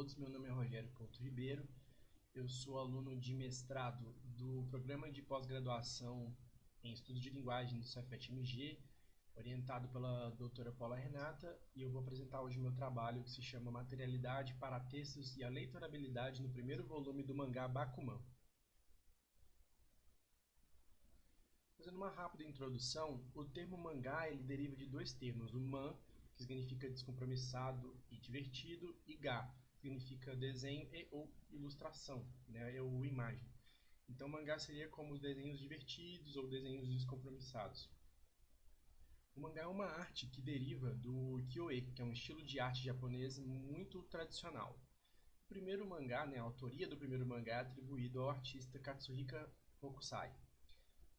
todos, meu nome é Rogério Couto Ribeiro, eu sou aluno de mestrado do Programa de Pós-Graduação em Estudos de Linguagem do Cefet-MG, orientado pela doutora Paula Renata, e eu vou apresentar hoje meu trabalho que se chama Materialidade, Paratextos e a Leitorabilidade no primeiro volume do mangá Bakuman. Fazendo uma rápida introdução, o termo mangá ele deriva de dois termos, o man, que significa descompromissado e divertido, e ga, que significa desenho e ou ilustração, né, ou imagem. Então mangá seria como os desenhos divertidos ou desenhos descompromissados. O mangá é uma arte que deriva do kyoe, que é um estilo de arte japonês muito tradicional. O primeiro mangá, né, a autoria do primeiro mangá é atribuído ao artista Katsuhiko Hokusai.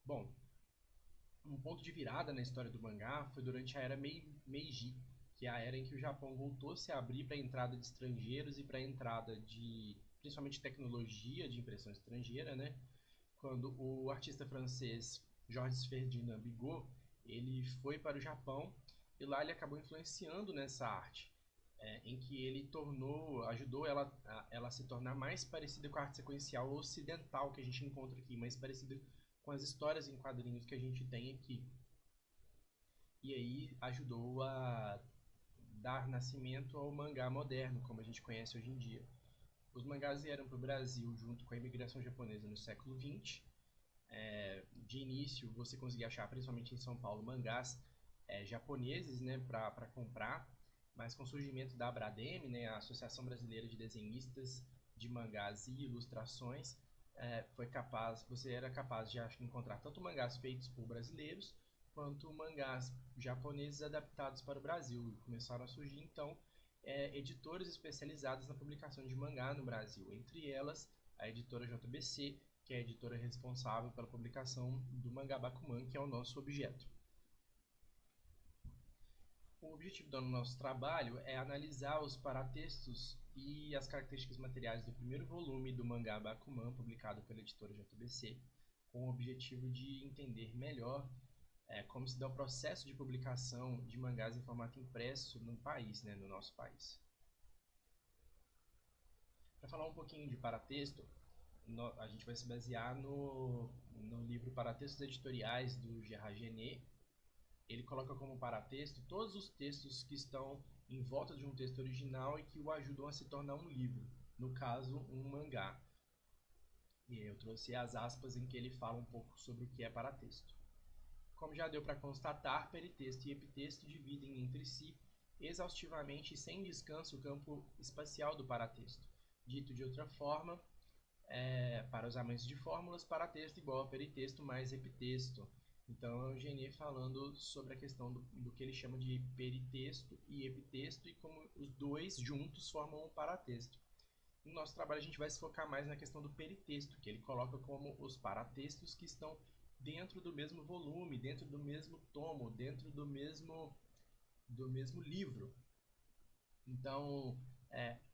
Bom, um ponto de virada na história do mangá foi durante a era Meiji, que é a era em que o Japão voltou a se abrir para a entrada de estrangeiros e para a entrada de, principalmente, tecnologia de impressão estrangeira, né? Quando o artista francês Georges Ferdinand Bigot ele foi para o Japão e lá ele acabou influenciando nessa arte, em que ele ajudou ela a se tornar mais parecida com a arte sequencial ocidental que a gente encontra aqui, mais parecida com as histórias em quadrinhos que a gente tem aqui. E aí ajudou a dar nascimento ao mangá moderno, como a gente conhece hoje em dia. Os mangás vieram para o Brasil junto com a imigração japonesa no século XX. De início, você conseguia achar, principalmente em São Paulo, mangás japoneses, né, para comprar, mas com o surgimento da Abradem, né, a Associação Brasileira de Desenhistas de Mangás e Ilustrações, você era capaz de encontrar tanto mangás feitos por brasileiros quanto mangás japoneses adaptados para o Brasil. Começaram a surgir então editoras especializadas na publicação de mangá no Brasil, entre elas a editora JBC, que é a editora responsável pela publicação do mangá Bakuman, que é o nosso objeto. O objetivo do nosso trabalho é analisar os paratextos e as características materiais do primeiro volume do mangá Bakuman, publicado pela editora JBC, com o objetivo de entender melhor como se dá o processo de publicação de mangás em formato impresso no país, né, no nosso país. Para falar um pouquinho de paratexto, a gente vai se basear no livro Paratextos Editoriais do Gérard Gennet. Ele coloca como paratexto todos os textos que estão em volta de um texto original e que o ajudam a se tornar um livro, no caso, um mangá. E eu trouxe as aspas em que ele fala um pouco sobre o que é paratexto. Como já deu para constatar, peritexto e epitexto dividem entre si exaustivamente e sem descanso o campo espacial do paratexto. Dito de outra forma, para os amantes de fórmulas, paratexto igual a peritexto mais epitexto. Então é o Gennet falando sobre a questão do que ele chama de peritexto e epitexto e como os dois juntos formam um paratexto. No nosso trabalho a gente vai se focar mais na questão do peritexto, que ele coloca como os paratextos que estão dentro do mesmo volume, dentro do mesmo tomo, dentro do mesmo livro. Então,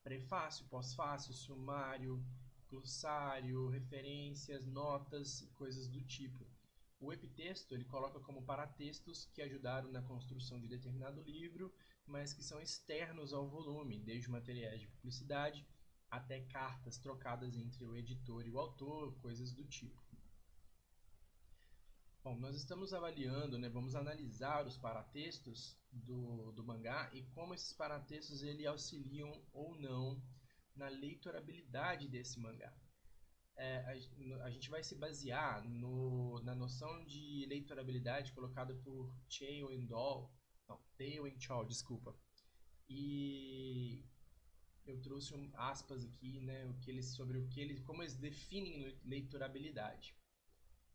prefácio, pós-fácio, sumário, glossário, referências, notas, coisas do tipo. O epitexto ele coloca como paratextos que ajudaram na construção de determinado livro, mas que são externos ao volume, desde materiais de publicidade até cartas trocadas entre o editor e o autor, coisas do tipo. Bom, nós estamos avaliando, né, vamos analisar os paratextos do mangá e como esses paratextos ele auxiliam ou não na leitorabilidade desse mangá. A gente vai se basear na noção de leitorabilidade colocada por Teo Chou, desculpa. E eu trouxe aspas aqui, né, como eles definem leitorabilidade.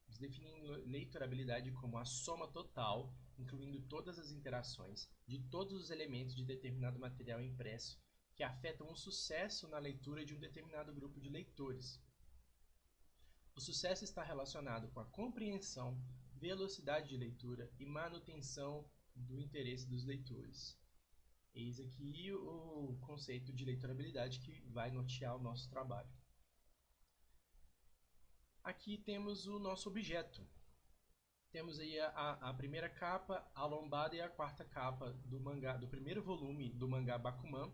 Eles definem leitorabilidade como a soma total, incluindo todas as interações, de todos os elementos de determinado material impresso que afetam o sucesso na leitura de um determinado grupo de leitores. O sucesso está relacionado com a compreensão, velocidade de leitura e manutenção do interesse dos leitores. Eis aqui o conceito de leitorabilidade que vai nortear o nosso trabalho. Aqui temos o nosso objeto. Temos aí a primeira capa, a lombada e a quarta capa do primeiro volume do mangá Bakuman.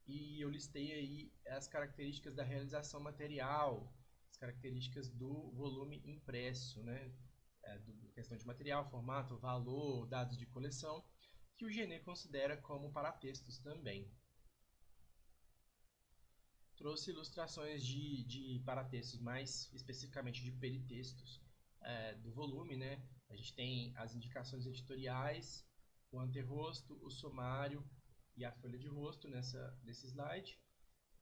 e eu listei aí as características da realização material, as características do volume impresso, né? Questão de material, formato, valor, dados de coleção, que o GNE considera como paratextos também. Trouxe ilustrações de paratextos, mais especificamente de peritextos do volume, né? A gente tem as indicações editoriais, o anterrosto, o sumário e a folha de rosto nesse slide.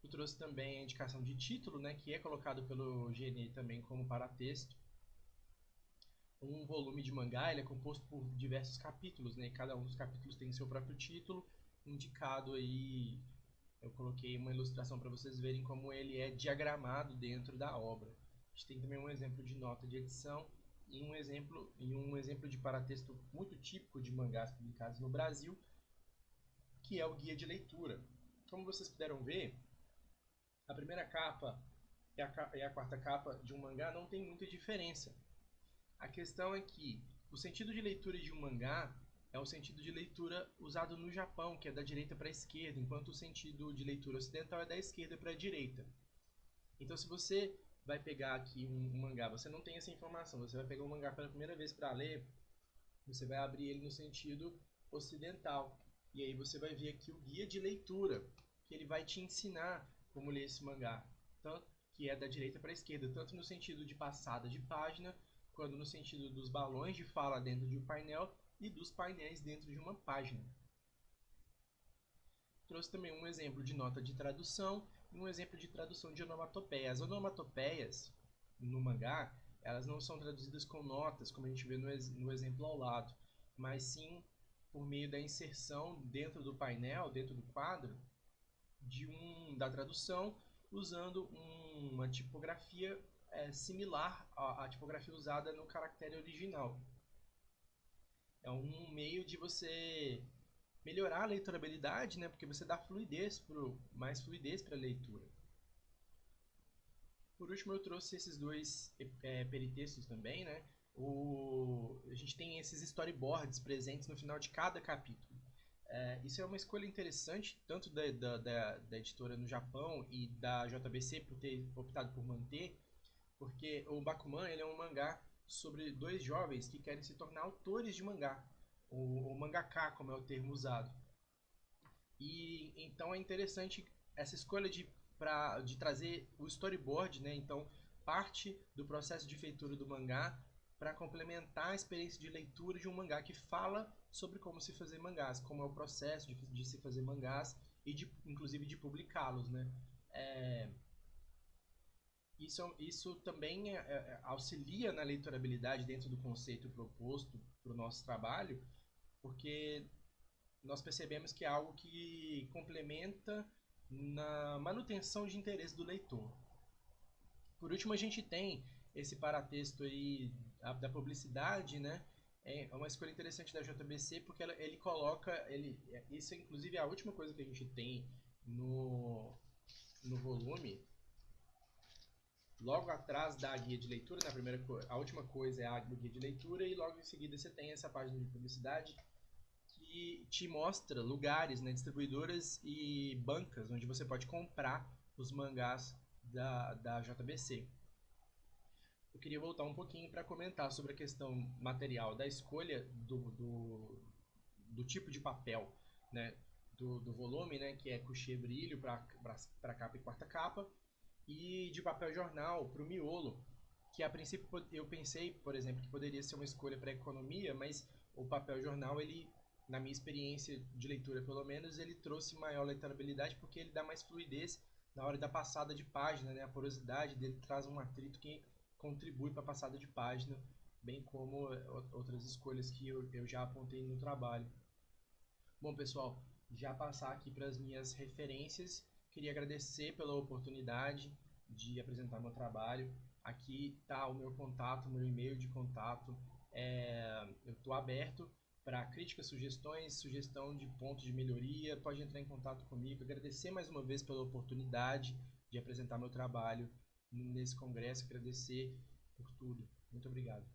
Eu trouxe também a indicação de título, né, que é colocado pelo GNE também como paratexto. Um volume de mangá ele é composto por diversos capítulos, né, e cada um dos capítulos tem seu próprio título, indicado aí. Eu coloquei uma ilustração para vocês verem como ele é diagramado dentro da obra. A gente tem também um exemplo de nota de edição e um exemplo de paratexto muito típico de mangás publicados no Brasil, que é o guia de leitura. Como vocês puderam ver, a primeira capa e a quarta capa de um mangá não tem muita diferença. A questão é que o sentido de leitura de um mangá é o sentido de leitura usado no Japão, que é da direita para a esquerda, enquanto o sentido de leitura ocidental é da esquerda para a direita. Então, se você vai pegar aqui um mangá, você não tem essa informação, você vai pegar um mangá pela primeira vez para ler, você vai abrir ele no sentido ocidental. E aí você vai ver aqui o guia de leitura, que ele vai te ensinar como ler esse mangá, tanto que é da direita para a esquerda, tanto no sentido de passada de página, quanto no sentido dos balões de fala dentro de um painel e dos painéis dentro de uma página. Trouxe também um exemplo de nota de tradução e um exemplo de tradução de onomatopeias. As onomatopeias no mangá, elas não são traduzidas com notas, como a gente vê no exemplo ao lado, mas sim por meio da inserção dentro do painel, dentro do quadro, da tradução, usando uma tipografia similar à tipografia usada no caractere original. É um meio de você melhorar a leitorabilidade, né? Porque você dá mais fluidez para a leitura. Por último, eu trouxe esses dois peritextos também, né? A gente tem esses storyboards presentes no final de cada capítulo. Isso é uma escolha interessante, tanto da editora no Japão e da JBC por ter optado por manter, porque o Bakuman ele é um mangá sobre dois jovens que querem se tornar autores de mangá, o mangaka, como é o termo usado. E então é interessante essa escolha de trazer o storyboard, né? Então, parte do processo de feitura do mangá para complementar a experiência de leitura de um mangá que fala sobre como se fazer mangás, como é o processo de se fazer mangás e inclusive de publicá-los, né? Isso também auxilia na leitorabilidade dentro do conceito proposto para o nosso trabalho, porque nós percebemos que é algo que complementa na manutenção de interesse do leitor. Por último, a gente tem esse paratexto aí da publicidade, né? É uma escolha interessante da JBC, porque ele coloca... isso é inclusive a última coisa que a gente tem no volume. Logo atrás da guia de leitura, né? A última coisa é a guia de leitura, e logo em seguida você tem essa página de publicidade que te mostra lugares, né, distribuidoras e bancas onde você pode comprar os mangás da JBC. Eu queria voltar um pouquinho para comentar sobre a questão material da escolha do tipo de papel, né, do volume, né, que é coucher brilho para capa e quarta capa, e de papel jornal para o miolo, que a princípio eu pensei, por exemplo, que poderia ser uma escolha para economia, mas o papel jornal, ele, na minha experiência de leitura pelo menos, ele trouxe maior leitorabilidade porque ele dá mais fluidez na hora da passada de página, né? A porosidade dele traz um atrito que contribui para a passada de página, bem como outras escolhas que eu já apontei no trabalho. Bom, pessoal, já passar aqui para as minhas referências, queria agradecer pela oportunidade de apresentar meu trabalho. Aqui está o meu contato, meu e-mail de contato. Eu estou aberto para críticas, sugestões, sugestão de pontos de melhoria. Pode entrar em contato comigo. Agradecer mais uma vez pela oportunidade de apresentar meu trabalho nesse congresso. Agradecer por tudo. Muito obrigado.